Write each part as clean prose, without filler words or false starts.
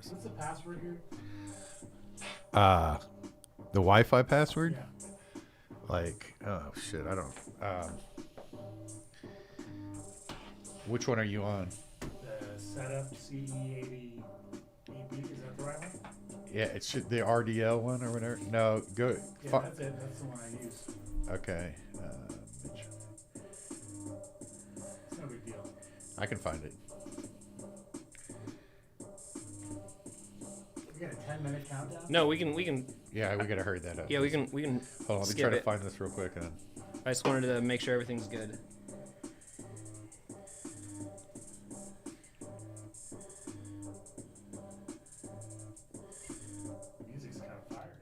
What's the password here? The Wi-Fi password? Yeah. Like, oh shit, I don't. Which one are you on? The setup CE80 EP, is that the right one? Yeah, it should the RDL one or whatever. No, go. Yeah, that's it. That's the one I use. Okay, It's no big deal. I can find it. We got a 10-minute countdown? No, we can. Yeah, we gotta hurry that up. Yeah, we can. Hold on, let me skip try to it. find this real quick. And I just wanted to make sure everything's good. Music's kind of fire.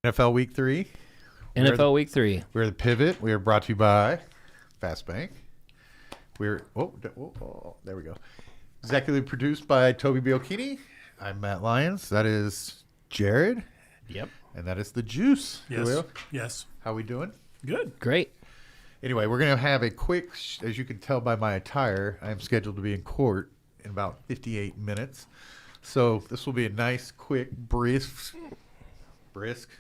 NFL Week 3. NFL Week 3. We're the Pivot. We are brought to you by Fast Bank. We're there we go. Executively produced by Toby Biocchini. I'm Matt Lyons. That is Jared. Yep. And that is the Juice. Yes. Julio. Yes. How we doing? Good. Great. Anyway, we're going to have a quick, as you can tell by my attire, I am scheduled to be in court in about 58 minutes. So this will be a nice, quick, brisk,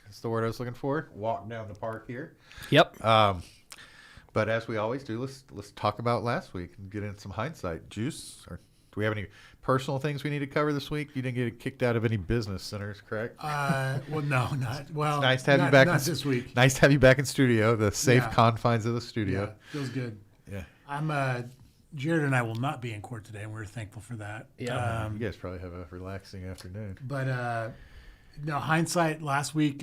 that's the word I was looking for, walk down the park here. Yep. But as we always do, let's talk about last week and get into some hindsight. Juice, or do we have any personal things we need to cover this week? You didn't get kicked out of any business centers, correct? Well, no, not well. It's nice to have not, you back. Not this week. Nice to have you back in studio, the safe Yeah. confines of the studio. Yeah, feels good. Yeah. I'm Jared and I will not be in court today, and we're thankful for that. Yeah. You guys probably have a relaxing afternoon. But no, hindsight. Last week,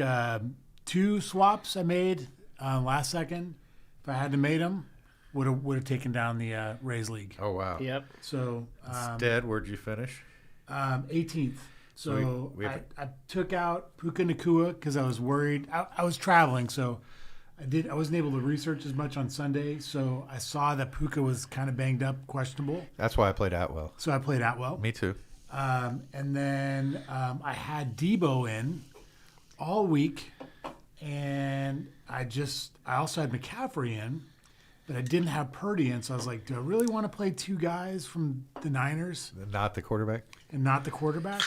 2 swaps I made last second. If I hadn't made them, would have taken down the Rays League. Oh wow. Yep. So Instead, where'd you finish? 18th. So we have I took out Puka Nakua because I was worried. I was traveling, so I wasn't able to research as much on Sunday. So I saw that Puka was kind of banged up, questionable. That's why I played Atwell. So I played Atwell. Me too. And then I had Debo in all week, and I also had McCaffrey in, but I didn't have Purdy in. So I was like, do I really want to play 2 guys from the Niners Not the quarterback. and not the quarterback?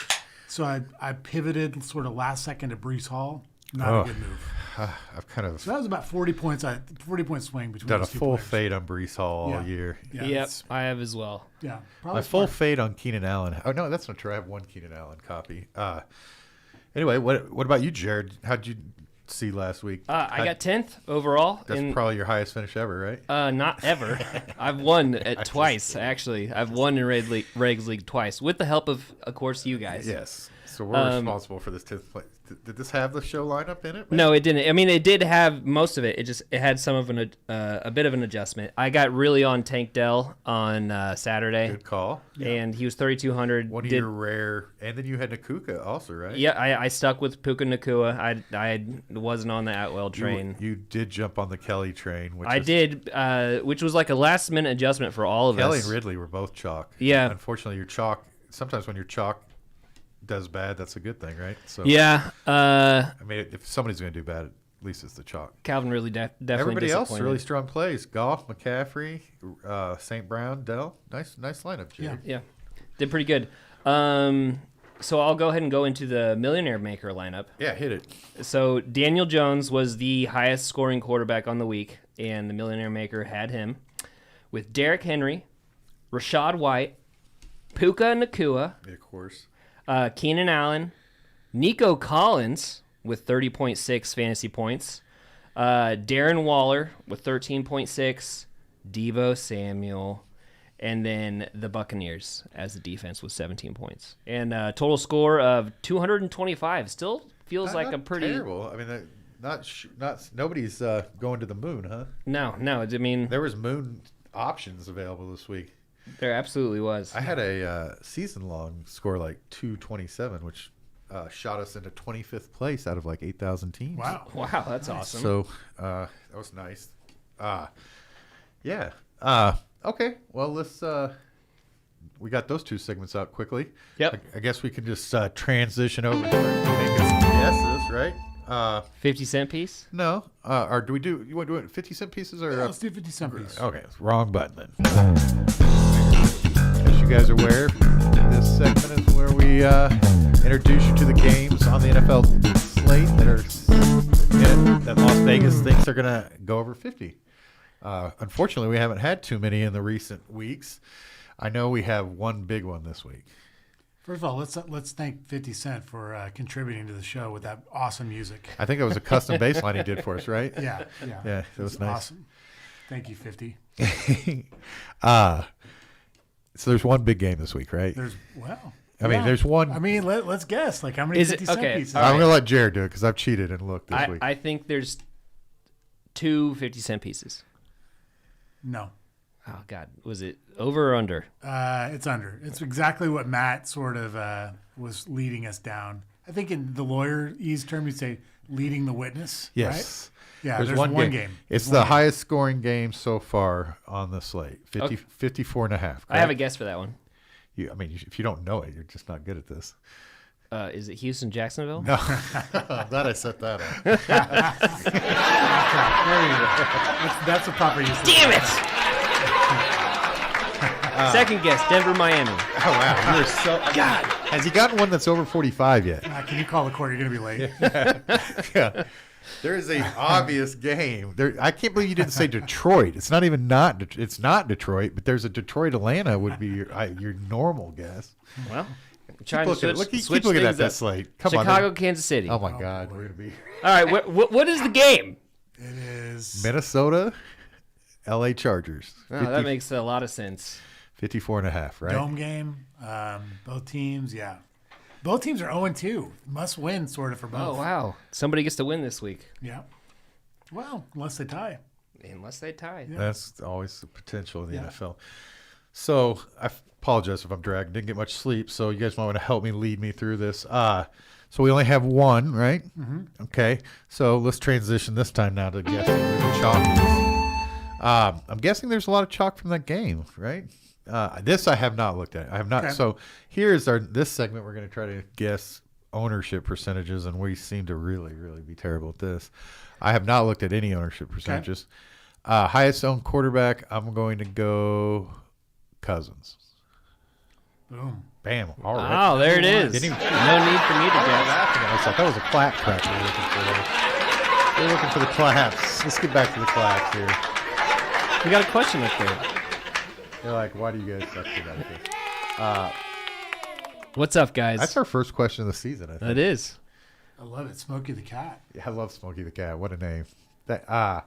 So I pivoted sort of last second to Brees Hall. Not Oh. a good move. I've kind of So that was about 40 points. 40-point swing between done a those two full players. fade on Brees Hall all Yeah. year. Yeah, Yep, it's- I have as well. yeah. My Probably full smart. fade on Keenan Allen. Oh no, that's not true. I have one Keenan Allen copy. Anyway, what about you, Jared? How'd you see last week? I got 10th overall. That's probably your highest finish ever, right? Not ever. I've won it twice, actually. I've won in Regs League twice, with the help of course, you guys. Yes. So we're responsible for this 10th place. Did this have the show lineup in it? No, it didn't. I mean, it did have most of it. It had some of a bit of an adjustment. I got really on Tank Dell on Saturday, Good call. and he was 3,200. One of your rare, and then you had Nakuka also, right? Yeah, I stuck with Puka Nakua. I wasn't on the Atwell You, train. you did jump on the Kelly train, which I did, which was like a last minute adjustment for all of Kelly us. and Ridley were both chalk. Yeah. Unfortunately, your chalk. Sometimes when your chalk does bad, that's a good thing, right? So Yeah, I mean, if somebody's going to do bad, at least it's the chalk. Calvin really definitely Everybody else disappointed. really strong plays. Goff, McCaffrey, St. Brown, Dell. Nice lineup, Jared. Yeah, did pretty good. So I'll go ahead and go into the Millionaire Maker lineup. Yeah, hit it. So Daniel Jones was the highest scoring quarterback on the week, and the Millionaire Maker had him with Derrick Henry, Rashad White, Puka Nakua, Yeah, of course. Keenan Allen, Nico Collins with 30.6 fantasy points, Darren Waller with 13.6, Devo Samuel, and then the Buccaneers as the defense with 17 points. And total score of 225. Still feels like Not a pretty... terrible. I mean, not nobody's going to the moon, huh? No, I mean, There was moon options available this week. there absolutely was. I had a season-long score like 227, which shot us into 25th place out of like 8,000 teams. Wow. Wow, that's awesome. So that was nice. Yeah. Okay. Well, let's. We got those two segments out quickly. Yep. I guess we can just transition over to making some guesses, right? 50-cent piece? No. Or do we do? You want to do it 50-cent pieces or? Yeah, let's do 50-cent piece. Okay, wrong button then. As you guys are aware, this segment is where we introduce you to the games on the NFL slate that Las Vegas thinks are going to go over 50. Unfortunately, we haven't had too many in the recent weeks. I know we have one big one this week. First of all, let's thank 50 Cent for contributing to the show with that awesome music. I think it was a custom bass line he did for us, right? Yeah. Yeah, that was nice. Awesome. Thank you, 50. So there's one big game this week, right? I mean, there's one. I mean, let's guess. Like, how many Is it- 50 Cent okay, pieces? all I'm right. going to let Jared do it because I've cheated and looked this week. I think there's two 50-cent pieces. No. Oh, God. Was it over or under? It's under. It's exactly what Matt sort of was leading us down. I think in the lawyerese term, you'd say leading the witness. Yes. Right? Yeah, there's one game. It's There's the one game. highest scoring game so far on the slate. 54 and a half. I have a correct? guess for that one. I mean, if you don't know it, you're just not good at this. Is it Houston, Jacksonville? No. I'm glad I set that up. There you go. That's a proper use. Damn it! Second guess, Denver, Miami. Oh, wow. You're so. God. Has he gotten one that's over 45 yet? Can you call the court? You're going to be late. Yeah. There is a obvious game. I can't believe you didn't say Detroit. It's not even it's not Detroit, but there's a Detroit Atlanta would be your normal guess. Well, Keep looking at that slate. Come Chicago, on. Kansas City. Oh, my God. We're going to be All right, what is the game? It is. Minnesota, LA Chargers. Oh, that makes a lot of sense. 54 and a half, right? Dome game. Both teams, yeah. Both teams are 0-2. Must win, sort of, for both. Oh, wow. Somebody gets to win this week. Yeah. Well, unless they tie. Unless they tie. Yeah. That's always the potential in the Yeah. NFL. So I apologize if I'm dragging. Didn't get much sleep, so you guys might want to help me lead me through this. So we only have one, right? Mm-hmm. Okay. So let's transition this time now to guessing where the chalk is. I'm guessing there's a lot of chalk from that game, right? This I have not looked at. I have not. Okay. So here's this segment. We're going to try to guess ownership percentages, and we seem to really, really be terrible at this. I have not looked at any ownership percentages. Highest owned quarterback, I'm going to go Cousins. Boom. Bam. All right. Oh, there it is. Didn't even- No need for me to guess. I thought that was a clap track we were looking for. We're looking for the claps. Let's get back to the claps here. We got a question up there. They're like, why do you guys suck about this? What's up, guys? That's our first question of the season, I think. It is. I love it. Smokey the Cat. Yeah, I love Smokey the Cat. What a name. That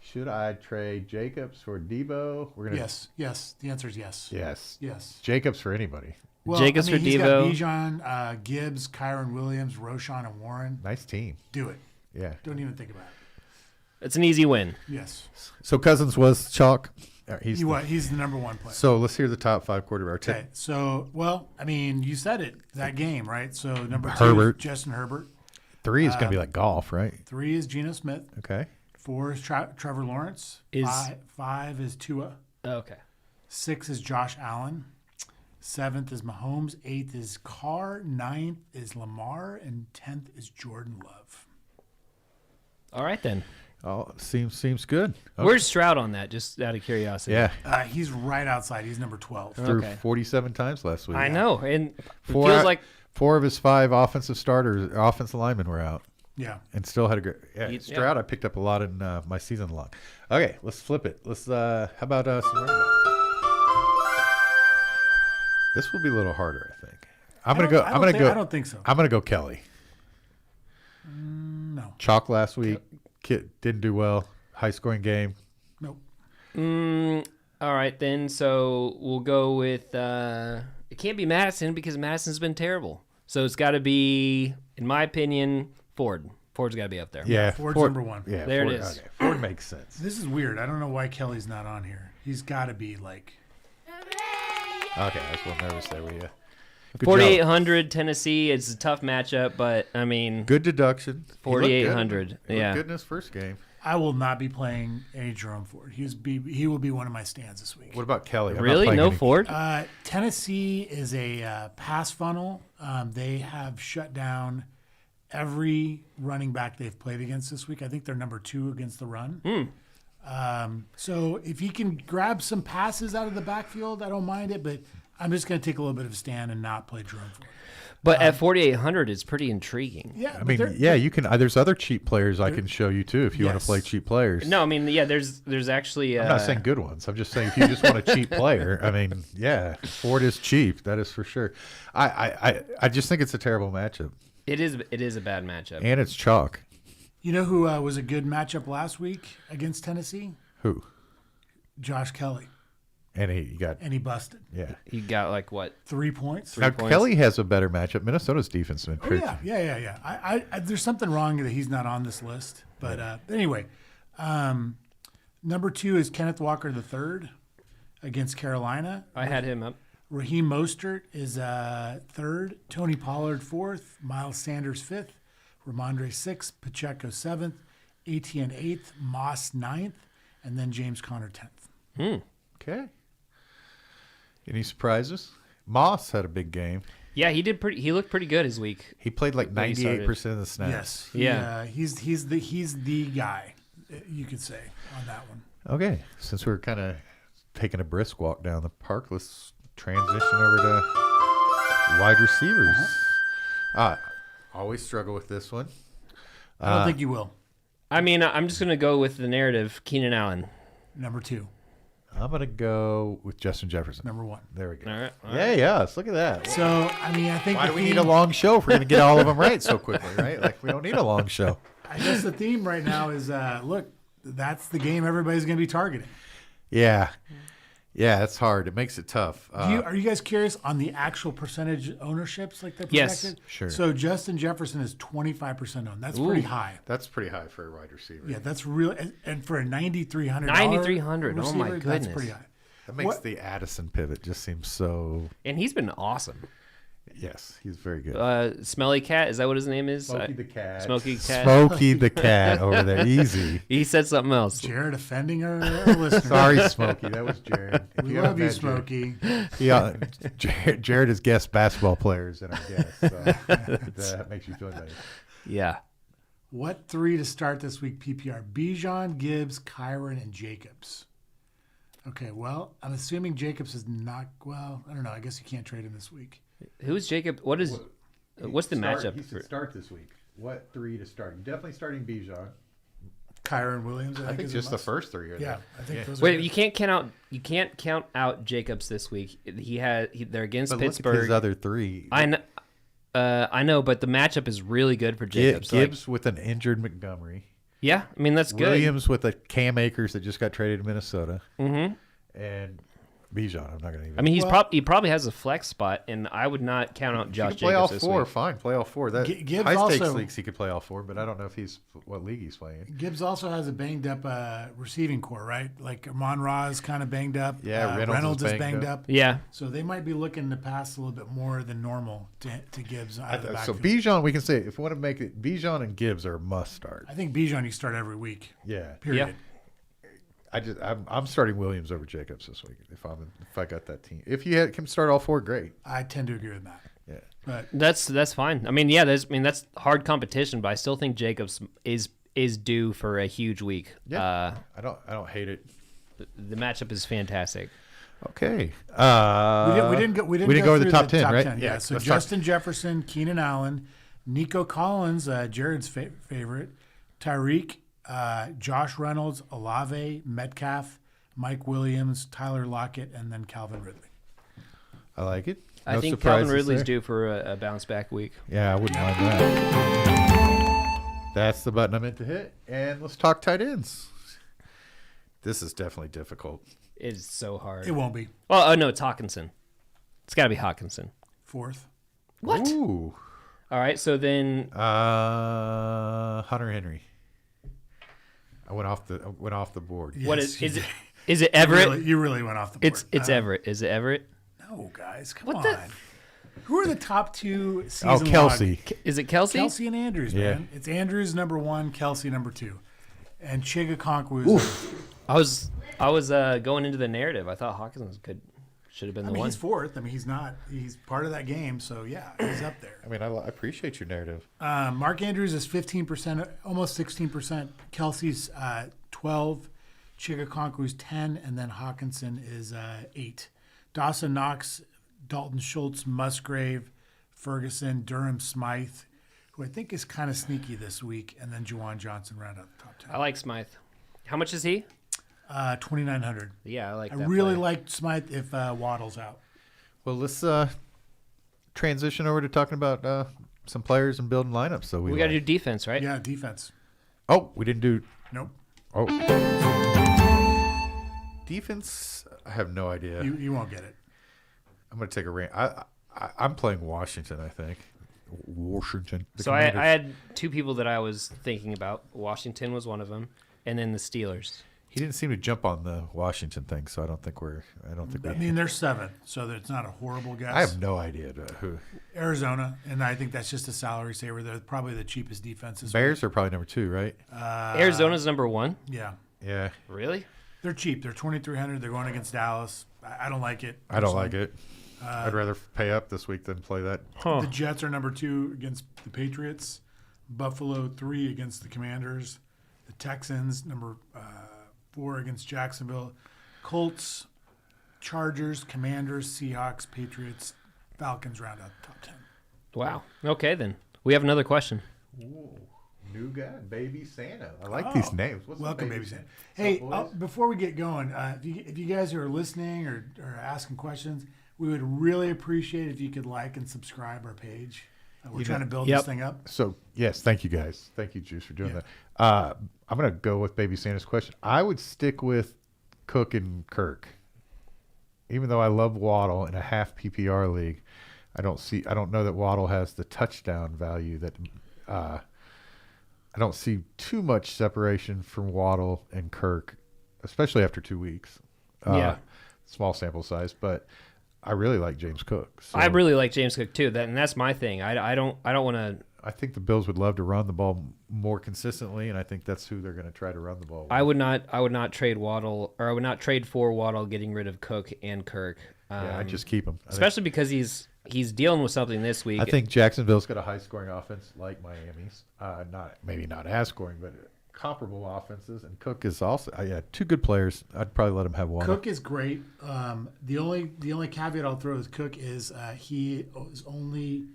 should I trade Jacobs for Debo? We're gonna Yes. The answer is yes. Yes. Yes. Jacobs for anybody. Well, Jacobs for he's Devo. got Bijan, Gibbs, Kyron Williams, Roshan, and Warren. Nice team. Do it. Yeah. Don't even think about it. It's an easy win. Yes. So Cousins was chalk. He's He's the number one player. So let's hear the top 5 quarterbacks. Okay. So, well, I mean, you said it. That game, right? So number 2 Herbert. is Justin Herbert. 3 is going to be like golf, right? 3 is Geno Smith. Okay. 4 is Trevor Lawrence. Is- Five is Tua. Okay. 6 is Josh Allen. 7th is Mahomes. 8th is Carr. 9th is Lamar. And 10th is Jordan Love. All right, then. Oh, seems good. Okay. Where's Stroud on that, just out of curiosity? Yeah. He's right outside. He's number 12. Threw Okay. 47 times last week. I know. And it Four, feels like four of his 5 offensive starters, offensive linemen were out. Yeah. And still had a great. Yeah, Yeah. Stroud, I picked up a lot in my season long. Okay, let's flip it. Let's. How about some running back? This will be a little harder, I think. I'm gonna go. I I'm gonna go. I don't think so. I'm gonna go Kelly. No. Chalk last week. Kid didn't do well. High scoring game. Nope. all right then. So we'll go with it can't be Madison because Madison's been terrible. So it's got to be, in my opinion, Ford. Ford's got to be up there. Yeah, Ford's number 1. Yeah, There it Ford, is. Okay, Ford makes sense. This is weird. I don't know why Kelly's not on here. He's got to be like. Okay, I was a little nervous there with you. Good 4,800 Tennessee. It's a tough matchup, but I mean, Good deduction. He looked good. 4,800, He looked yeah. good in his first game. I will not be playing any Jerome Ford. He will be one of my stands this week. What about Kelly? I'm not really playing no any- Ford. Tennessee is a pass funnel. They have shut down every running back they've played against this week. I think they're number 2 against the run. So if he can grab some passes out of the backfield, I don't mind it. But I'm just going to take a little bit of a stand and not play Jerome Ford. But at 4,800, it's pretty intriguing. Yeah, I mean, yeah, you can. There's other cheap players I can show you too if you want Yes. to play cheap players. No, I mean, yeah, there's actually. I'm not saying good ones. I'm just saying if you just want a cheap player, I mean, yeah, Ford is cheap. That is for sure. I just think it's a terrible matchup, it is a bad matchup. and it's chalk. You know who was a good matchup last week against Tennessee? Who? Josh Kelly, And he got and he busted yeah. He got like what? 3 points. Now points. Kelly has a better matchup. Minnesota's defense has been Oh, pretty. yeah. I there's something wrong that he's not on this list. But anyway, number 2 is Kenneth Walker III against Carolina. I had him up. Raheem Mostert is 3rd. Tony Pollard 4th. Miles Sanders 5th. Ramondre 6th. Pacheco 7th. Etienne 8th. Moss 9th. And then James Conner 10th. Okay. Any surprises? Moss had a big game. Yeah, he did pretty. He looked pretty good his week. He played like When he started. 98% of the snaps. Yes. Yeah. He's the guy, you could say, on that one. Okay. Since we're kind of taking a brisk walk down the park, let's transition over to wide receivers. Always struggle with this one. I don't think you will. I mean, I'm just gonna go with the narrative. Keenan Allen. Number 2. I'm going to go with Justin Jefferson. Number 1. There we go. All right. Yes. Look at that. So, I mean, I think Why the do we theme- need a long show if we're going to get all of them right so quickly, right? Like, we don't need a long show. I guess the theme right now is, look, that's the game everybody's going to be targeting. Yeah. Yeah, it's hard. It makes it tough. Are you guys curious on the actual percentage ownerships like they're Yes, projected? sure. So Justin Jefferson is 25% owned. That's pretty high. That's pretty high for a wide receiver. Yeah, that's real. And for a $9,300 $9,300, oh my receiver, That's goodness. pretty high. That makes What- the Addison pivot just seem so. And he's been awesome. Yes, he's very good. Smelly Cat, is that what his name is? Smokey the cat. Smokey Cat. Smokey the cat over there. Easy. He said something else. Jared offending our listeners. Sorry, Smokey. That was Jared. If We haven't love you, met Jared- Smokey. Yeah, Jared has guest basketball players in our guests, so that makes you feel better. Yeah. What 3 to start this week PPR? Bijan, Gibbs, Kyron, and Jacobs. Okay, well, I'm assuming Jacobs is not. Well, I don't know. I guess you can't trade him this week. Who's Jacob? What's the matchup? He should start this week. What 3 to start? Definitely starting Bijan. Kyron Williams. I think is a just the must. first 3 are Yeah, there. I think those. Wait, are you can't count out. You can't count out Jacobs this week. They're against But look Pittsburgh. at his other 3. I know, but the matchup is really good for Jacobs. Gibbs with an injured Montgomery. Yeah, I mean that's good. Williams with a Cam Akers that just got traded to Minnesota. Mm-hmm. And Bijan. I'm not going to even. I mean, he probably has a flex spot, and I would not count out he Josh could play all Jacobs this 4. week. Fine, play all 4. That Gibbs high stakes also- leagues he could play all 4, but I don't know if he's what league he's playing. Gibbs also has a banged up receiving core, right? Like Amon Ra is kind of banged up. Yeah, Reynolds is is banged banged up. up. Yeah, So they might be looking to pass a little bit more than normal to Gibbs out of the So backfield. Bijan, we can say if we want to make it, Bijan and Gibbs are a must start. I think Bijan you start every week. Yeah, Period. I'm starting Williams over Jacobs this week if I got that team. If you can start all 4, great. I tend to agree with that. Yeah, But that's fine. I mean, yeah, that's hard competition, but I still think Jacobs is due for a huge week. yeah. I don't hate it. The matchup is fantastic. Okay. we didn't go over the through top 10, right? Yeah. So let's talk- Justin Jefferson, Keenan Allen, Nico Collins, Jared's favorite, Tyreek, Josh Reynolds, Olave, Metcalf, Mike Williams, Tyler Lockett, and then Calvin Ridley. I like it. I No think Calvin surprises Ridley's there. due for a bounce back week. Yeah, I wouldn't mind that. That's the button I meant to hit. And let's talk tight ends. This is definitely difficult. It's so hard. It won't be Oh no, it's Hawkinson. It's got to be Hawkinson. fourth. What? Ooh. All right, so then Hunter Henry. I went off the board. what Yes, is you it? Is it Everett? You really went off the board. It's Everett. Is it Everett? No, guys, come What on. the- Who are the top 2 season Oh, Kelsey. Is it Kelsey? Kelsey and Andrews, Yeah. man. It's Andrews number 1, Kelsey number 2, and Chigakonkwo is. I was going into the narrative. I thought Hawkinson should have been I the mean, one. he's 4th. I mean, he's not. He's part of that game, so yeah, he's up there. I mean, I appreciate your narrative. Mark Andrews is 15%, almost 16%. Kelsey's 12, Chigakonkwo's 10, and then Hawkinson is 8. Dawson Knox, Dalton Schultz, Musgrave, Ferguson, Durham Smythe, who I think is kind of sneaky this week, and then Juwan Johnson round out the top 10. I like Smythe. How much is he? 2,900. Yeah, I like I that. really play. like Smythe if Waddle's out. Well, let's transition over to talking about some players and building lineups. So We got to like. do defense, right? Yeah, defense. Oh, we didn't do. Nope. Oh, defense. I have no idea. You won't get it. I'm going to take a rant. I'm playing Washington. I think Washington. the So I Commanders. had 2 people that I was thinking about. Washington was one of them, and then the Steelers. He didn't seem to jump on the Washington thing, so I don't think we. I mean, they're 7th, so it's not a horrible guess. I have no idea who. Arizona, and I think that's just a salary saver. They're probably the cheapest defense. This Bears are probably number 2, right? Arizona's number 1. week. Yeah, Yeah, Really? they're cheap. They're 2,300. They're going against Dallas. I don't like it. I don't like it. I'd rather pay up this week than play that. Huh. The Jets are number 2 against the Patriots. Buffalo 3 against the Commanders. The Texans number 4 against Jacksonville. Colts, Chargers, Commanders, Seahawks, Patriots, Falcons round out the top 10. Wow. Okay, then. We have another question. Ooh, new guy, Baby Santa. I like these names. What's up, Welcome, Baby Santa. What's Hey, up, boys? before we get going, if you guys are listening or asking questions, we would really appreciate if you could like and subscribe our page. We're trying to build Yep. this thing up. So yes, thank you guys. Thank you, Juice, for doing Yeah. that. I'm gonna go with Baby Santa's question. I would stick with Cook and Kirk, even though I love Waddle in a half PPR league. I don't know that Waddle has the touchdown value that. I don't see too much separation from Waddle and Kirk, especially after 2 weeks. Yeah. Small sample size, but I really like James Cook. So I really like James Cook too. And that's my thing. I don't want to. I think the Bills would love to run the ball more consistently, and I think that's who they're going to try to run the ball with. I would not trade Waddle, or I would not trade for Waddle, getting rid of Cook and Kirk. Yeah, I'd just keep him. especially because he's dealing with something this week. I think Jacksonville's got a high-scoring offense like Miami's. Maybe not as scoring, but comparable offenses, and Cook is also yeah, two good players. I'd probably let him have one. Cook is great. The only caveat I'll throw with Cook is he is only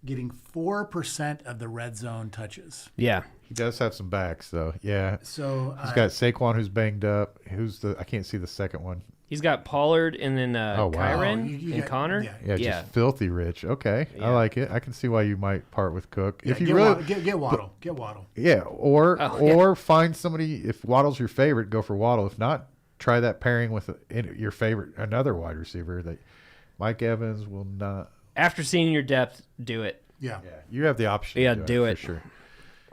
getting 4% of the red zone touches. Yeah. He does have some backs though. Yeah. So He's got Saquon who's banged up. I can't see the second one. He's got Pollard and then Oh, wow. Kyron Oh, you and got- Connor. yeah. Yeah, just filthy rich. Okay, I Yeah. like it. I can see why you might part with Cook yeah, if you get really. Waddle, get Waddle. Get Waddle. Yeah, or Oh, yeah. or find somebody. If Waddle's your favorite, go for Waddle. If not, try that pairing with your favorite another wide receiver. That Mike Evans will not. After seeing your depth, do it. Yeah. Yeah, you have the option. Yeah, to do it. for sure.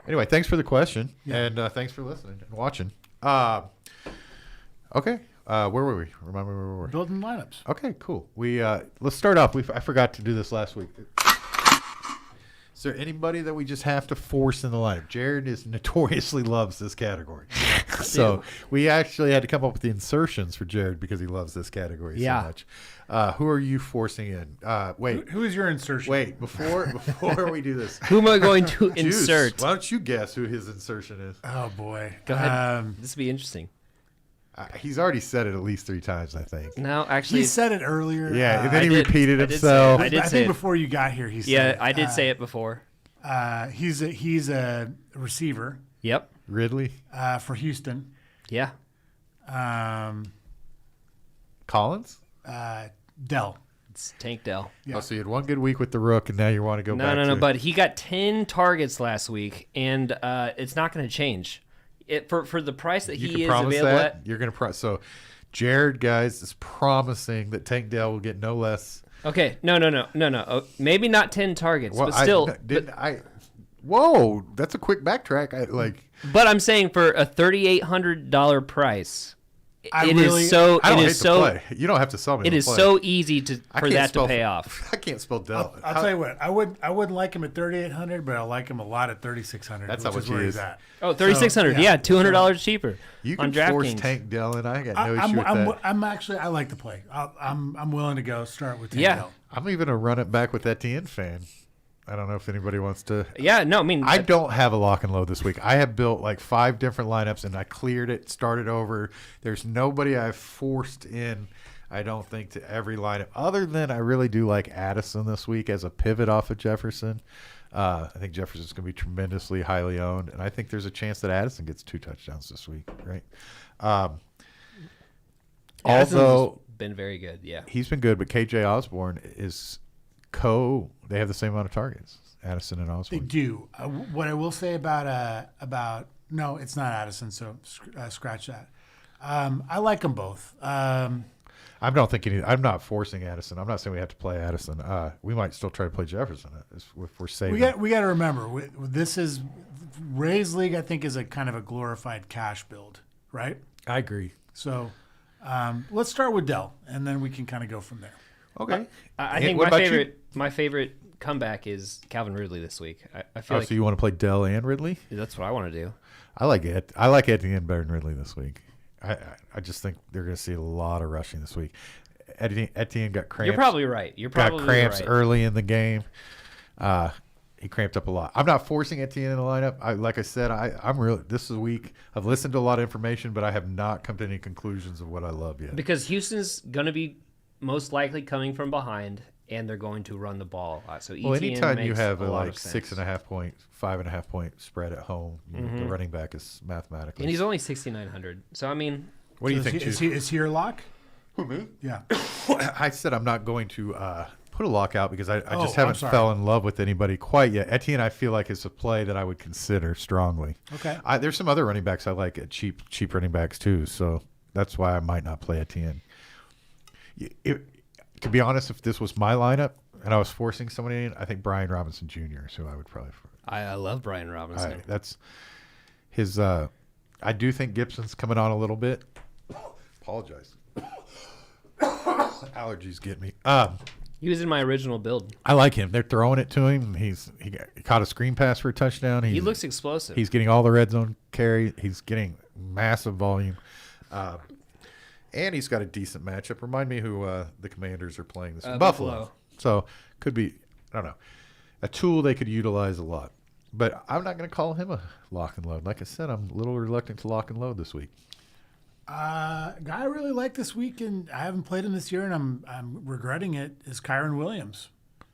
Anyway, thanks for the question Yeah. and thanks for listening and watching. Okay, where were we? Remind me where we were. Building lineups. Okay, cool. We let's start off. I forgot to do this last week. Is there anybody that we just have to force in the lineup? Jared is notoriously loves this category, so we actually had to come up with the insertions for Jared because he loves this category Yeah. so much. Who are you forcing in? Wait, Who is your insertion? wait. Before we do this, Who am I going to Juice, insert? why don't you guess who his insertion is? Oh boy. Go ahead. This will be interesting. He's already said it at least 3 times, I think. No, actually, He said it earlier. Yeah, and then I he did- repeated I did say himself. it. I did I say think it. before you got here, he said Yeah, it. I did say it before. He's a receiver Yep. Ridley, for Houston. Yeah. Collins. Dell. It's Tank Dell. Yeah. Oh, so you had one good week with the Rook, and now you want to go No, back no, no. to... But he got 10 targets last week, and it's not going to change. For the price that You he can is promise available that? at. You're going to So Jared, guys, is promising that Tank Dell will get no less... Okay, no. Oh, maybe not 10 targets, Well, but still. Whoa, that's a quick backtrack. But I'm saying for a $3,800 price, I it really- is so. I don't It hate is to so. play. You don't have to sell me It to is play. so easy I for can't that to spell- pay off. I can't spell Dell. I'll tell you what. I wouldn't like him at 3,800, but I like him a lot at 3,600. That's which how is much where he he's is. at. Oh, 3,600. So, yeah, $200 cheaper You on can force DraftKings. Tank Dell, and I got no issue with I'm that. actually I like the play. I'm willing to go start with Tank Yeah. Dell. I'm even a run it back with Etienne fan. I don't know if anybody wants to... Yeah, no, I mean, I don't have a lock and load this week. I have built like 5 different lineups and I cleared it, started over. There's nobody I've forced in, I don't think, to every lineup. Other than I really do like Addison this week as a pivot off of Jefferson. I think Jefferson's going to be tremendously highly owned. And I think there's a chance that Addison gets 2 touchdowns this week, right? Addison's Although been very good. Yeah. he's been good, but KJ Osborne is they have the same amount of targets, Addison and They Osborne. do. What I will say about no, it's not Addison. So scratch that. I like them both. I'm not forcing Addison. I'm not saying we have to play Addison. We might still try to play Jefferson if we're saving. We got to remember this is Ray's league. I think is a kind of a glorified cash build, right? I agree. So let's start with Dell, and then we can kind of go from there. Okay. I think what about you? my favorite comeback is Calvin Ridley this week. I feel Oh, like so you want to play Dell and Ridley? that's what I want to do. I like it. I like Etienne better than Ridley this week. I just think they're going to see a lot of rushing this week. Etienne got cramps. You're probably right. You're got probably cramps right. early in the game. He cramped up a lot. I'm not forcing Etienne in the lineup. Like I said, I'm really. This is a week. I've listened to a lot of information, but I have not come to any conclusions of what I love yet. Because Houston's going to be most likely coming from behind, and they're going to run the ball. So Well, ETN anytime you makes have a a lot like of sense. 6.5 point, 5.5 point spread at home, the running back is mathematically. And he's only 6,900. So I mean, What do you So think, is he your lock? Who, me? Yeah. I said I'm not going to put a lockout because I Oh, just I'm haven't sorry. fell in love with anybody quite yet. Etienne, I feel like is a play that I would consider strongly. Okay. There's some other running backs I like at cheap running backs too, so that's why I might not play Etienne. To be honest, if this was my lineup and I was forcing somebody in, I think Brian Robinson Jr. is who I would probably. I love Brian Robinson. That's his. I do think Gibson's coming on a little bit. Apologize. Allergies get me. He was in my original build. I like him. They're throwing it to him. He caught a screen pass for a touchdown. He looks explosive. He's getting all the red zone carry. He's getting massive volume. And he's got a decent matchup. Remind me who the Commanders are playing this week. Buffalo. Buffalo. So could be, I don't know, a tool they could utilize a lot. but I'm not going to call him a lock and load. Like I said, I'm a little reluctant to lock and load this week. Guy I really like this week, and I haven't played him this year, and I'm regretting it. Is Kyron Williams?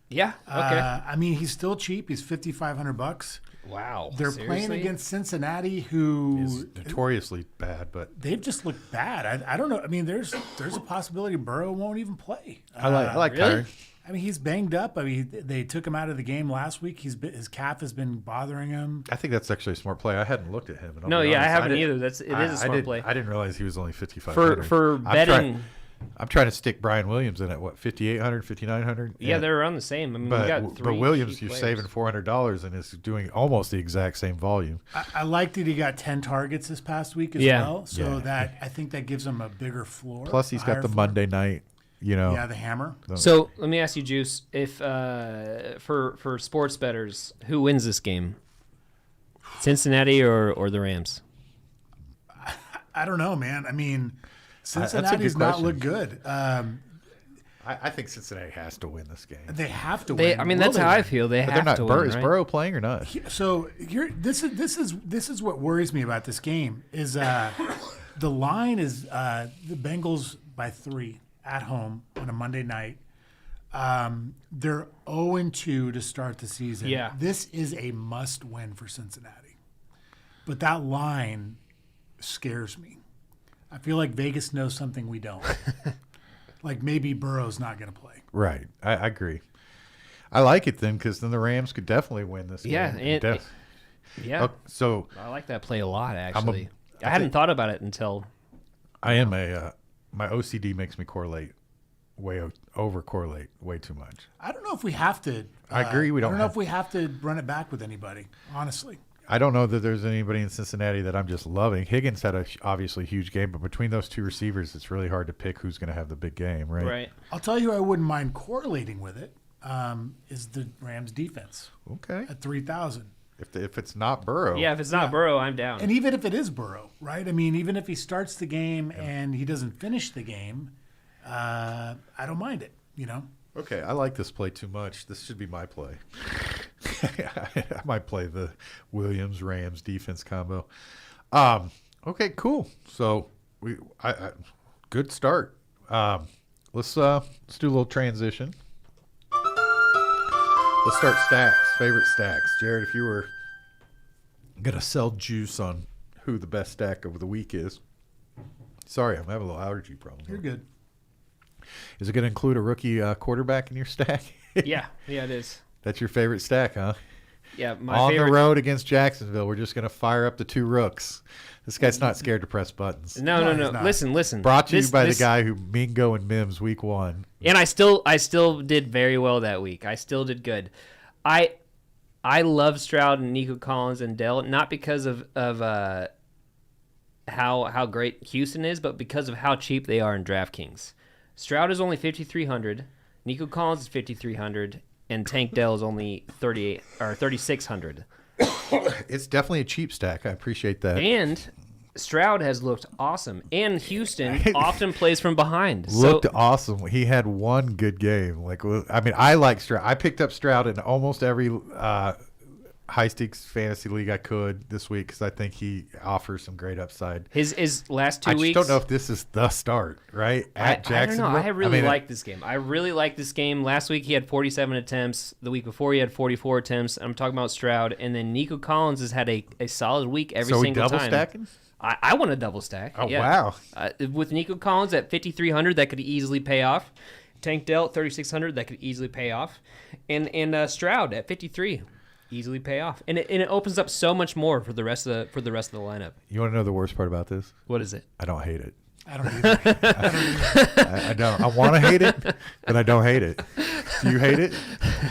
Yeah. Okay. I mean, he's still cheap. He's $5,500. Wow. They're Seriously? playing against Cincinnati, who He's notoriously bad, but they've just looked bad. I don't know. I mean, there's a possibility Burrow won't even play. I like really? Kyron. I mean, he's banged up. I mean, they took him out of the game last week. His calf has been bothering him. I think that's actually a smart play. I hadn't looked at him. And I'll No, be yeah, I honest, haven't didn't- either. It is a smart play. I didn't realize he was only 5,500. For betting. I'm trying to stick Brian Williams in at what 5,800, 5,900. Yeah, they're around the same. I mean, we But got three. Williams, key you're players. saving $400 and is doing almost the exact same volume. I like that he got 10 targets this past week as Yeah. well. So Yeah. that I think that gives him a bigger floor. Plus, he's a got higher the floor. Monday night. Yeah, the hammer. So let me ask you, Juice, if for sports bettors, who wins this game? Cincinnati or the Rams? I don't know, man. I mean, that's a good Cincinnati's not question. looked good. I think Cincinnati has to win this game. They have to They, win. I mean, Will that's they how I win? feel. They But have they're not. to win, Is right? Burrow playing or not? So here, this is what worries me about this game is the line is the Bengals by 3 at home on a Monday night. They're 0-2 to start the season. Yeah. This is a must-win for Cincinnati, but that line scares me. I feel like Vegas knows something we don't. Like maybe Burrow's not going to play. Right. I agree. I like it then because then the Rams could definitely win this Yeah, game. Yeah, So I like that play a lot. Actually, I hadn't think- thought about it until. I am my OCD makes me correlate over correlate way too much. I don't know if we have to. I agree, we I don't don't know have- if we have to run it back with anybody. Honestly, I don't know that there's anybody in Cincinnati that I'm just loving. Higgins had a obviously huge game, but between those two receivers, it's really hard to pick who's going to have the big game, right? Right. I'll tell you, who I wouldn't mind correlating with it. Is the Rams defense Okay. at 3,000. If it's not Burrow, Yeah, if it's not Burrow, I'm down. And even if it is Burrow, right? I mean, even if he starts the game and he doesn't finish the game, I don't mind it, you know? Okay, I like this play too much. This should be my play. I might play the Williams Rams defense combo. Okay, cool. So I good start. Let's do a little transition. Let's start stacks. Favorite stacks, Jared. If you were gonna sell juice on who the best stack of the week is. Sorry, I'm having a little allergy problem. You're good. Is it going to include a rookie quarterback in your stack? yeah, it is. That's your favorite stack, huh? Yeah, my On favorite. the road against Jacksonville, we're just going to fire up the two rooks. This guy's not scared to press buttons. No, No, he's no, no. not. Listen. Brought to you This- by this- the guy who Mingo and Mims week 1. And I still did very well that week. I still did good. I love Stroud and Nico Collins and Dell, not because of how great Houston is, but because of how cheap they are in DraftKings. Stroud is only 5,300, Nico Collins is 5,300, and Tank Dell is only 3,600. It's definitely a cheap stack. I appreciate that. And Stroud has looked awesome, and Houston often plays from behind. Looked so, awesome. He had one good game. I like Stroud. I picked up Stroud in almost every high stakes fantasy league I could this week because I think he offers some great upside. his last 2 I just weeks. don't know if this is the start, right? At I don't Jacksonville. know. I really mean, like this game. I really like this game. Last week he had 47 attempts. The week before he had 44 attempts. I'm talking about Stroud. And then Nico Collins has had a solid week every So we single double time. stacking? I want a double stack. Oh, yeah. wow. With Nico Collins at 5,300, that could easily pay off. Tank Dell at 3,600, that could easily pay off. And Stroud at 53, easily pay off. And it opens up so much more for the rest of the lineup. You want to know the worst part about this? What is it? I don't hate it. I don't either. I don't. I want to hate it, but I don't hate it. Do you hate it?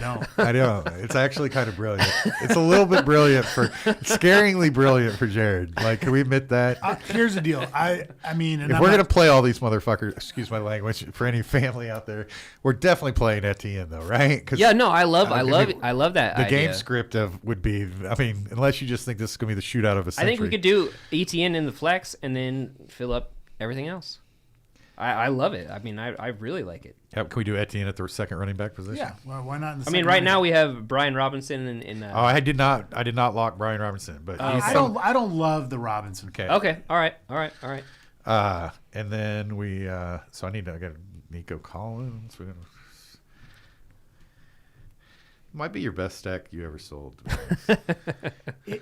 No. I don't. It's actually kind of brilliant. It's a little bit brilliant scaringly brilliant for Jared. Like, can we admit that? Here's the deal. I mean, and If I'm we're not- gonna play all these motherfuckers, excuse my language, for any family out there, we're definitely playing Etienne though, right? 'Cause Yeah, no, I love I that the idea. game script would be. I mean, unless you just think this is gonna be the shootout of a I century. think we could do ETN in the flex and then fill up everything else. I love it. I mean, I really like it. Can we do Etienne at the second running back position? Yeah, well, why not? In the I mean, second right round? now we have Brian Robinson in Oh, I did not lock Brian Robinson, but he's I don't love the Robinson. okay. Okay, all right. And then so I got Nico Collins. Might be your best stack you ever sold.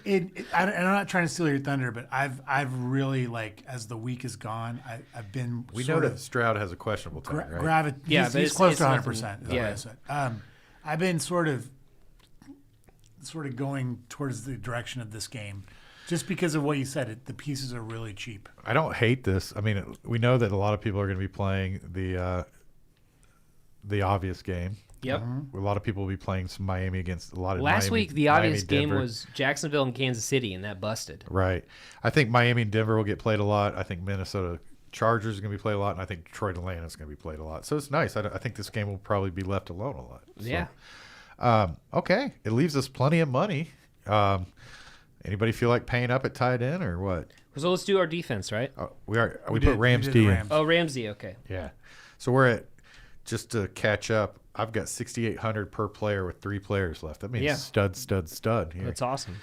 And I'm not trying to steal your thunder, but I've really like as the week has gone, I've been We know sort that of Stroud has a questionable tag, right? Yeah, he's but it's- close it's to 100. nothing- Percent yeah. What I said. I've been sort of going towards the direction of this game, just because of what you said. The pieces are really cheap. I don't hate this. I mean, we know that a lot of people are going to be playing the obvious game. Yep. A lot of people will be playing some Miami against a lot of Last Miami- week, the obvious Miami, game Denver. was Jacksonville and Kansas City, and that busted. Right. I think Miami and Denver will get played a lot. I think Minnesota Chargers are going to be played a lot, and I think Detroit Atlanta is going to be played a lot. So it's nice. I think this game will probably be left alone a lot. So, Yeah. Okay. It leaves us plenty of money. Anybody feel like paying up at tight end or what? So let's do our defense, right? We We put did- Rams we did D in. Rams. Oh, Ramsey. Okay. Yeah. So we're at, just to catch up, I've got 6,800 per player with 3 players left. That means Yeah. stud here. That's awesome.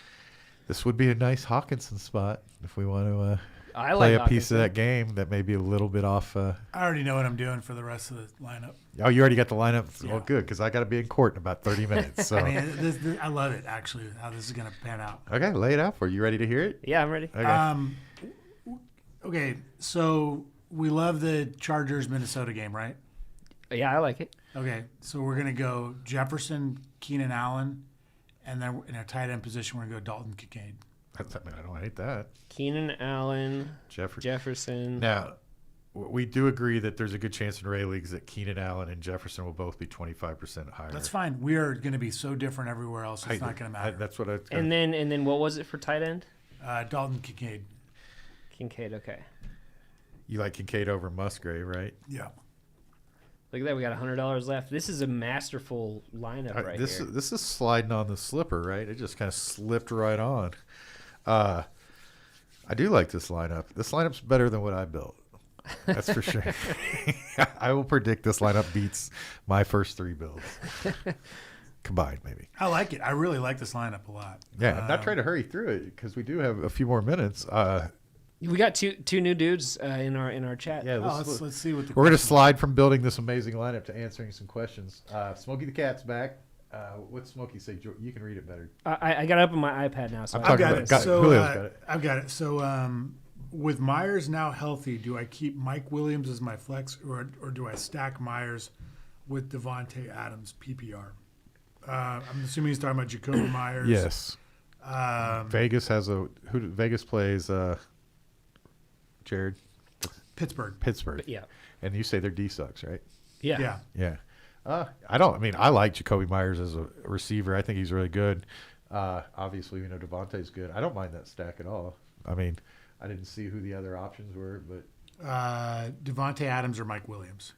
This would be a nice Hawkinson spot if we want to I play like a piece of Hawkinson. that game that may be a little bit off. I already know what I'm doing for the rest of the lineup. Oh, you already got the lineup? Yeah. Well, good, because I got to be in court in about 30 minutes. So, I mean, I love it actually how this is going to pan out. okay, lay it out for you. You ready to hear it? Yeah, I'm ready. Okay. Okay, so we love the Chargers Minnesota game, right? Yeah, I like it. Okay, so we're gonna go Jefferson, Keenan Allen, and then in our tight end position, we're gonna go Dalton Kincaid. I mean, I don't hate that. Keenan Allen, Jefferson. Jefferson. Now, we do agree that there's a good chance in Ray leagues that Keenan Allen and Jefferson will both be 25% higher. That's fine. We are gonna be so different everywhere else. It's not gonna matter. That's what I. And then what was it for tight end? Dalton Kincaid. Kincaid. Okay. You like Kincaid over Musgrave, right? Yeah. Look at that. We got $100 left. This is a masterful lineup right this here. this is sliding on the slipper, right? It just kind of slipped right on. I do like this lineup. This lineup's better than what I built. That's for sure. I will predict this lineup beats my first 3 builds combined, maybe. I like it. I really like this lineup a lot. Yeah, I'm not trying to hurry through it because we do have a few more minutes. We got two new dudes in our chat. Yeah, Let's see what the we're going to question- slide from building this amazing lineup to answering some questions. Smokey the Cat's back. What's Smokey say? You can read it better. I got it up on my iPad now. So I'm I I've talking got about it. got it. So Julio's got it. I've got it. So with Myers now healthy, do I keep Mike Williams as my flex, or do I stack Myers with Devontae Adams PPR? I'm assuming he's talking about Jacoby Myers. Yes. Vegas has Vegas plays Jared Pittsburgh. Pittsburgh. yeah. And you say their D sucks, right? Yeah. Yeah. Yeah. I like Jacoby Myers as a receiver. I think he's really good. Obviously, we know Devontae's good. I don't mind that stack at all. I mean, I didn't see who the other options were, but Devontae Adams or Mike Williams.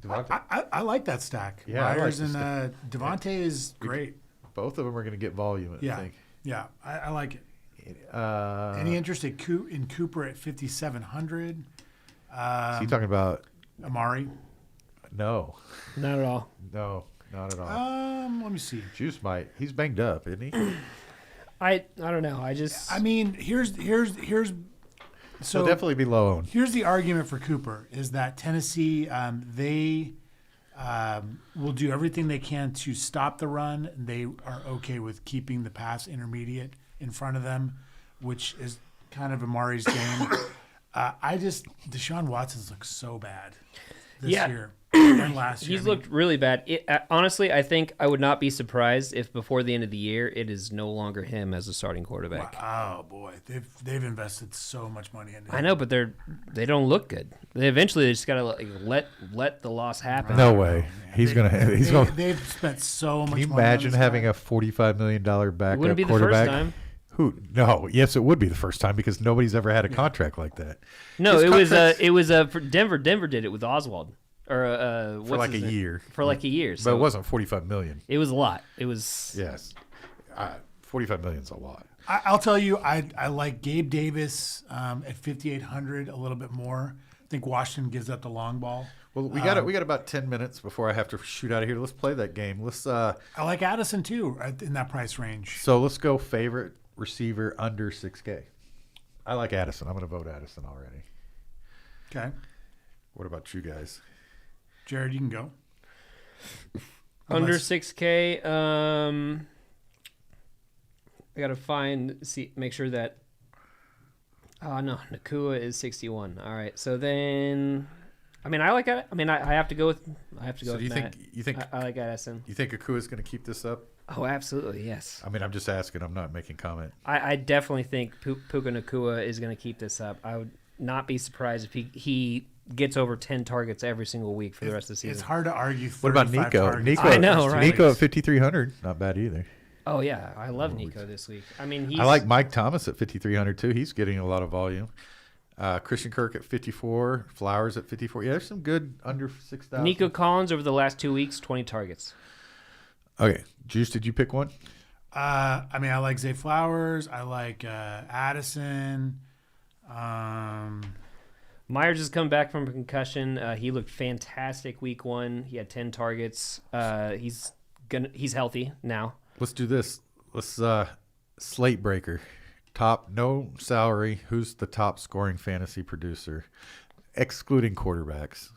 Devontae, I like that stack. Yeah, I like Myers the and stack. Devontae is great. both of them are going to get volume, I Yeah. think. Yeah, I like it. Uh, Any interest in Cooper at 5,700? is he talking about? Amari? No, Not at all. no, not at all. Let me see. Juice might. He's banged up, isn't he? I don't know. I mean, here's He'll so definitely be low owned. here's the argument for Cooper is that Tennessee they will do everything they can to stop the run. They are okay with keeping the pass intermediate in front of them, which is kind of Amari's game. Deshaun Watson's looked so bad this Yeah. year and last year. He's looked really bad. Honestly, I think I would not be surprised if before the end of the year it is no longer him as a starting quarterback. Oh boy, they've invested so much money into him. I know, but they don't look good. They just gotta let the loss happen. No way. He's gonna. They've spent so much. Can you money on imagine this having guy. a $45 million It backup wouldn't be the quarterback? first time. Who? No. Yes, it would be the first time because nobody's ever had a contract like that. No, His it was for Denver. Denver did it with Oswald or what's for like a his name? year. For like a year. But So it wasn't $45 million. It was a lot. It was. Yes, $45 million is a lot. I'll tell you, I like Gabe Davis at 5,800 a little bit more. think Washington gives up the long ball. Well, we got about 10 minutes before I have to shoot out of here. Let's play that game. I like Addison too in that price range. So let's go favorite receiver under 6K. I like Addison. I'm going to vote Addison already. Okay, What about you guys? Jared, you can go. Under Unless- 6K. I gotta make sure that. Oh no, Nakua is 61. All right, so then, I mean, I like it. I mean, I have to go with. I have to go So with do Matt. you think I like Addison. you think Akua is going to keep this up? Oh, absolutely, yes. I mean, I'm just asking. I'm not making comment. I definitely think Puka Nakua is going to keep this up. I would not be surprised if he gets over 10 targets every single week for the rest of the season. It's hard to argue. What about 35 Nico? targets. Nico, I know, right? Nico at 5,300. Not bad either. Oh yeah, I love Nico this week. I mean, I like Mike Thomas at 5,300 too. He's getting a lot of volume. Christian Kirk at 54. Flowers at 54. Yeah, there's some good under 6,000. Nico Collins over the last 2 weeks, 20 targets. Okay, Juice, did you pick one? I mean, I like Zay Flowers. I like Addison. Myers has come back from a concussion. He looked fantastic week 1. He had 10 targets. He's healthy now. Let's do this. Let's slate breaker. Top, no salary. Who's the top scoring fantasy producer, excluding quarterbacks?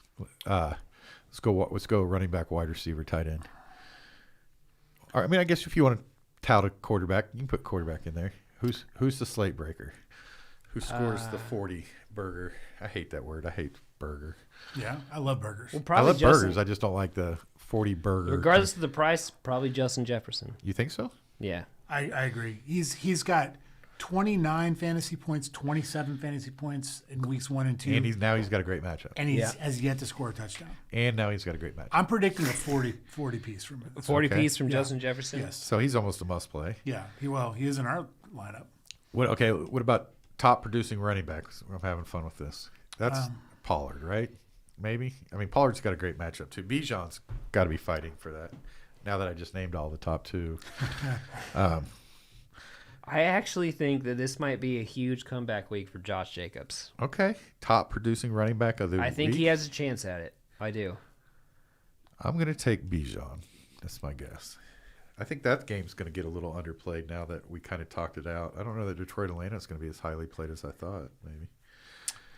Let's go running back, wide receiver, tight end. All right, I mean, I guess if you want to tout a quarterback, you can put quarterback in there. Who's the slate breaker? Who scores the 40 burger? I hate that word. I hate burger. Yeah, I love burgers. Well, I probably love Justin, burgers. I just don't like the 40 burger. regardless of the price, probably Justin Jefferson. You think so? Yeah. I agree. He's got 29 fantasy points, 27 fantasy points in weeks 1 and 2, And he's got a great matchup. and he Yeah. has yet to score a touchdown. And now he's got a great matchup. I'm predicting a 40 piece from it. 40 Okay. piece from Yeah. Justin Jefferson. Yes. So he's almost a must play. Yeah. He is in our lineup. What about top producing running backs? I'm having fun with this. That's Pollard, right? Maybe. I mean, Pollard's got a great matchup too. Bijan's got to be fighting for that. Now that I just named all the top 2. I actually think that this might be a huge comeback week for Josh Jacobs. Okay. Top producing running back of the I think week. he has a chance at it. I do. I'm going to take Bijan. That's my guess. I think that game's going to get a little underplayed now that we kind of talked it out. I don't know that Detroit Atlanta is going to be as highly played as I thought. Maybe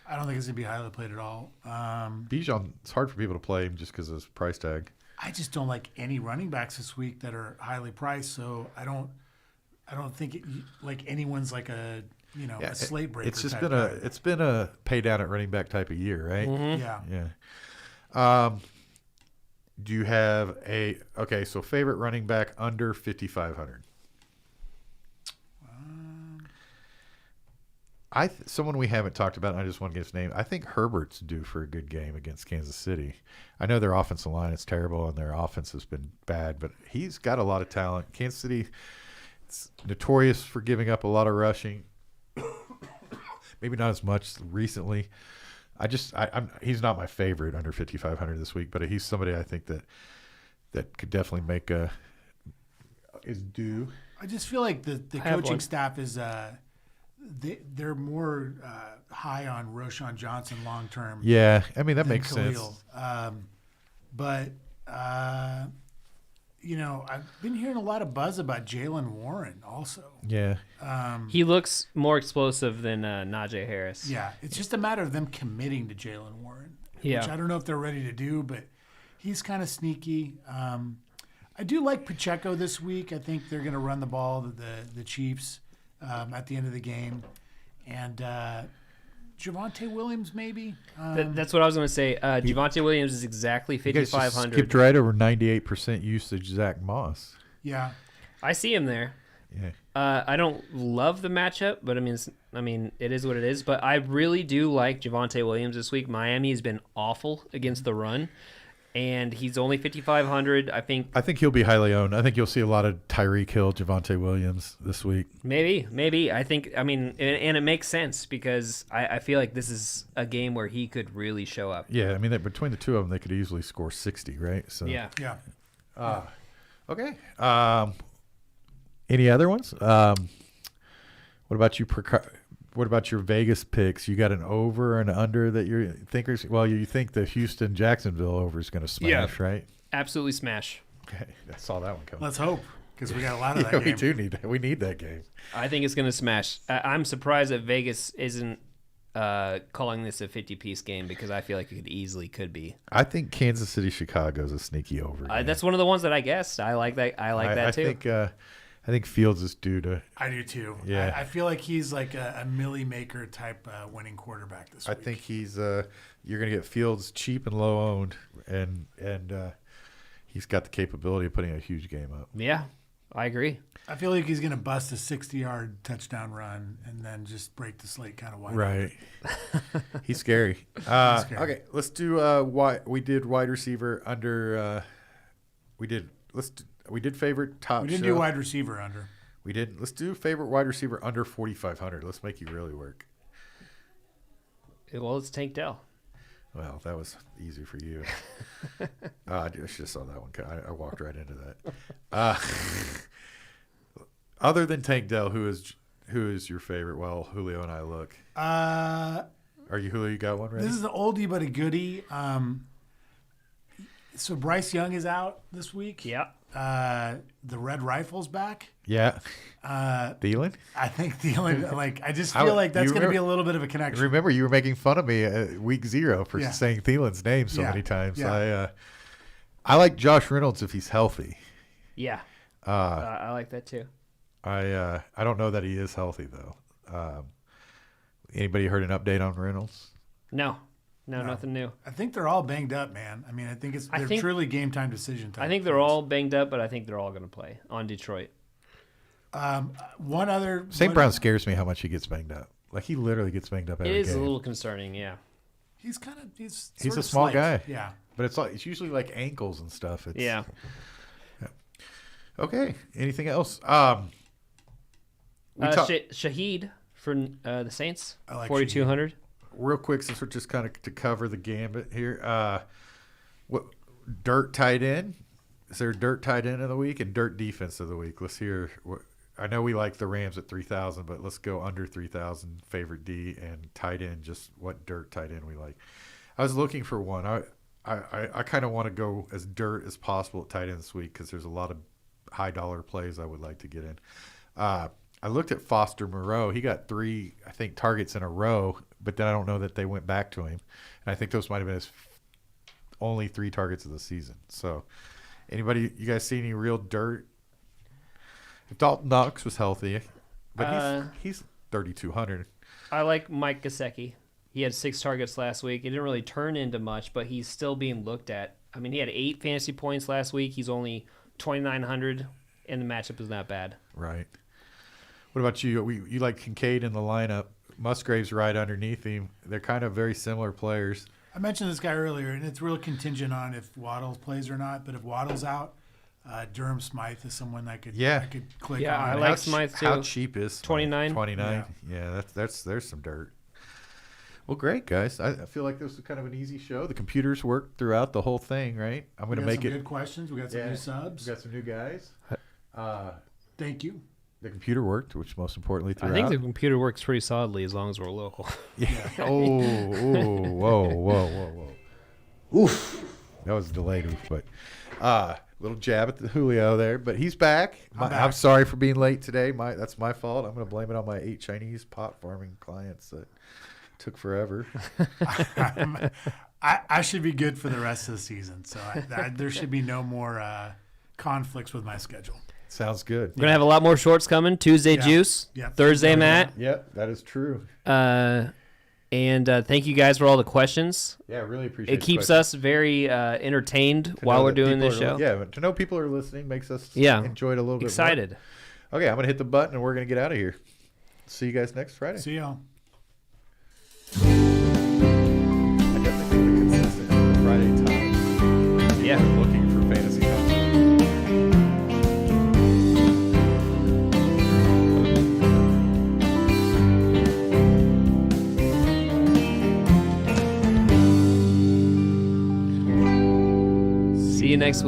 I don't think it's gonna be highly played at all. Bijan. It's hard for people to play him just because of his price tag. I just don't like any running backs this week that are highly priced. So I don't think like anyone's like a a slate breaker. It's just type been guy. a pay down at running back type of year, right? Yeah. Yeah. Do you have so favorite running back under 5,500? Someone we haven't talked about, and I just want to get his name. I think Herbert's due for a good game against Kansas City. I know their offensive line is terrible and their offense has been bad, but he's got a lot of talent. Kansas City is notorious for giving up a lot of rushing. Maybe not as much recently. He's not my favorite under 5,500 this week, but he's somebody I think that could definitely is due. I just feel like the I have coaching one. staff is they're more high on Roshan Johnson long term. Yeah, I mean that than makes sense. Khalil. But I've been hearing a lot of buzz about Jalen Warren also. Yeah, He looks more explosive than Najee Harris. Yeah, it's just a matter of them committing to Jalen Warren, Yeah. which I don't know if they're ready to do, but he's kind of sneaky. I do like Pacheco this week. I think they're going to run the ball, the Chiefs, at the end of the game. And Javonte Williams, maybe? That's what I was going to say. Javonte Williams is exactly you guys just 5,500. skipped right over 98% usage. Zach Moss. Yeah. I see him there. Yeah, I don't love the matchup, but I mean, it is what it is. But I really do like Javonte Williams this week. Miami has been awful against the run, and he's only 5,500. I think I think he'll be highly owned. I think you'll see a lot of Tyreek Hill, Javonte Williams this week. maybe. I mean, and it makes sense because I feel like this is a game where he could really show up. Yeah, I mean between the two of them, they could easily score 60, right? So Yeah. Yeah. Okay. Any other ones? What about you? What about your Vegas picks? You got an over and under that you think? Well, you think the Houston Jacksonville over is going to smash, right? Absolutely smash. Okay, I saw that one coming. Let's hope, because we got a lot of that Yeah, game. we do need that. We need that game. I think it's going to smash. I'm surprised that Vegas isn't calling this a 50-piece game because I feel like it could be. I think Kansas City Chicago is a sneaky over. Game. That's one of the ones that I guessed. I like that. I like that too. I think Fields is due to. I do too. Yeah. I feel like he's like a Millie Maker type winning quarterback this I week. think he's. You're going to get Fields cheap and low owned, and he's got the capability of putting a huge game up. Yeah, I agree. I feel like he's going to bust a 60-yard touchdown run and then just break the slate kind of wide. Right. He's scary. scary. Okay, let's do we did wide receiver under. We did favorite top. We didn't show. do wide receiver under. We did. Let's do favorite wide receiver under 4,500. Let's make you really work. Well, it's Tank Dell. Well, that was easy for you. I just saw that one. I walked right into that. Other than Tank Dell, who is your favorite? Well, Julio and I look. Are you Julio? You got one ready? This is an oldie but a goodie. So Bryce Young is out this week. Yeah. The Red Rifle's back. Yeah. Thielen? I think Thielen. Like I just I- feel like that's you going to be a remember- little bit of a connection. Remember, you were making fun of me week 0 for Yeah. saying Thielen's name so Yeah. many times. Yeah. I like Josh Reynolds if he's healthy. Yeah. I like that too. I don't know that he is healthy though. Anybody heard an update on Reynolds? No, nothing new. I think they're all banged up, man. I mean, I think they're truly game time decision time. I think they're all banged up, but I think they're all going to play on Detroit. One other St. Brown scares me how much he gets banged up. Like he literally gets banged up It every is game. a little concerning, yeah. He's He's sort a of small slight. guy. Yeah. But it's usually like ankles and stuff. It's, Yeah. Okay. Anything else? Shaheed for the Saints, I like 4,200. Real quick, since we're just kind of to cover the gambit here. What dirt tight end? Is there dirt tight end of the week and dirt defense of the week? Let's hear. I know we like the Rams at 3,000, but let's go under 3,000 favorite D and tight end. Just what dirt tight end we like. I was looking for one. I kind of want to go as dirt as possible at tight end this week because there's a lot of high dollar plays I would like to get in. I looked at Foster Moreau. He got 3, I think, targets in a row, but then I don't know that they went back to him. And I think those might have been his only 3 targets of the season. So, you guys see any real dirt? If Dalton Knox was healthy, but he's 3,200. I like Mike Gesicki. He had 6 targets last week. It didn't really turn into much, but he's still being looked at. I mean, he had 8 fantasy points last week. He's only 2,900, and the matchup is not bad. Right. What about you? You like Kincaid in the lineup. Musgrave's right underneath him. They're kind of very similar players. I mentioned this guy earlier, and it's real contingent on if Waddle plays or not. But if Waddle's out, Durham Smythe is someone I could click Yeah, on. I like Smythe too. How cheap is Smythe? 29? 29. Yeah, there's some dirt. Well, great guys. I feel like this was kind of an easy show. The computers worked throughout the whole thing, right? I'm going to make some it. good questions. We got some new subs. We got some new guys. Thank you. The computer worked, which most importantly throughout. I think the computer works pretty solidly as long as we're local. Yeah. Whoa. Oof. That was a delayed oof, but little jab at the Julio there. But he's back. I'm sorry for being late today. That's my fault. I'm going to blame it on my 8 Chinese pot farming clients that took forever. I should be good for the rest of the season, so there should be no more conflicts with my schedule. Sounds good. We're going to have a lot more shorts coming. Tuesday, Yeah. Juice. Yeah. Thursday, Matt. Yep, that is true. And thank you guys for all the questions. Yeah, really appreciate It keeps us very entertained to while know we're that doing people this are- show. Yeah, to know people are listening makes us Yeah. enjoy it a little bit Excited. more. Okay, I'm going to hit the button and we're going to get out of here. See you guys next Friday. See y'all. I definitely think the consistent Friday time. Yeah. Looking for fantasy content. See you next week.